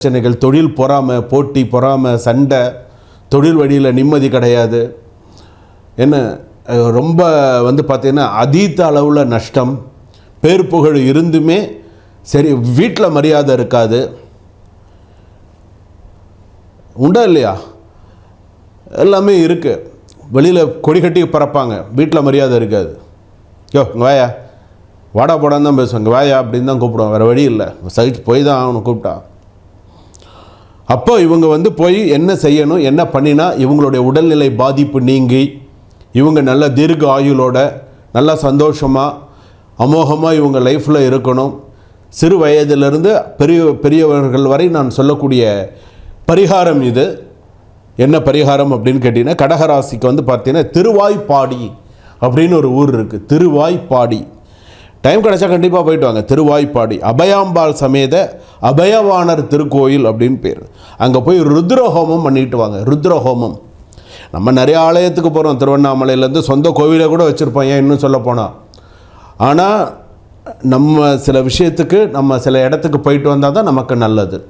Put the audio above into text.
பிரச்சனைகள், தொழில் பொறாமை, போட்டி பொறாமை, சண்டை, தொழில் வழியில் நிம்மதி கிடையாது. என்ன ரொம்ப பார்த்திங்கன்னா அதீத அளவில் நஷ்டம், பேர் புகழ் இருந்துமே சரி வீட்டில் மரியாதை இருக்காது. உண்டா இல்லையா? எல்லாமே இருக்குது. வெளியில் கொடி கட்டி பறப்பாங்க, வீட்டில் மரியாதை இருக்காது. யோ இங்கே வாயா, வாடா போடான்னு தான் பேசுவாங்க. வாயா அப்படின்னு தான் கூப்பிடுவோம், வேறு வழி இல்லை, சகிச்சு போய் தான் அவனை கூப்பிட்டா. அப்போ இவங்க போய் என்ன செய்யணும், என்ன பண்ணினா இவங்களுடைய உடல்நிலை பாதிப்பு நீங்கி இவங்க நல்ல தீர்க்க ஆயுளோட நல்லா சந்தோஷமாக அமோகமாக இவங்க லைஃப்பில் இருக்கணும். சிறு வயதிலிருந்து பெரியவர்கள் வரை நான் சொல்லக்கூடிய பரிகாரம் இது. என்ன பரிகாரம் அப்படின்னு கேட்டிங்கன்னா, கடகராசிக்கு பார்த்தீங்கன்னா திருவாய்ப்பாடி அப்படின்னு ஒரு ஊர் இருக்குது. திருவாய்ப்பாடி டைம் கிடச்சா கண்டிப்பாக போயிட்டு வாங்க. திருவாய்ப்பாடி அபயாம்பாள் சமேத அபயவாணர் திருக்கோயில் அப்படின்னு பேர். அங்கே போய் ருத்ரஹோமம் பண்ணிட்டு வாங்க. ருத்ரஹோமம் நம்ம நிறைய ஆலயத்துக்கு போகிறோம், திருவண்ணாமலையிலேருந்து சொந்த கோவிலை கூட வச்சுருப்போம், ஏன் இன்னும் சொல்ல போனால். ஆனால் நம்ம சில விஷயத்துக்கு நம்ம சில இடத்துக்கு போயிட்டு வந்தால் தான் நமக்கு நல்லது.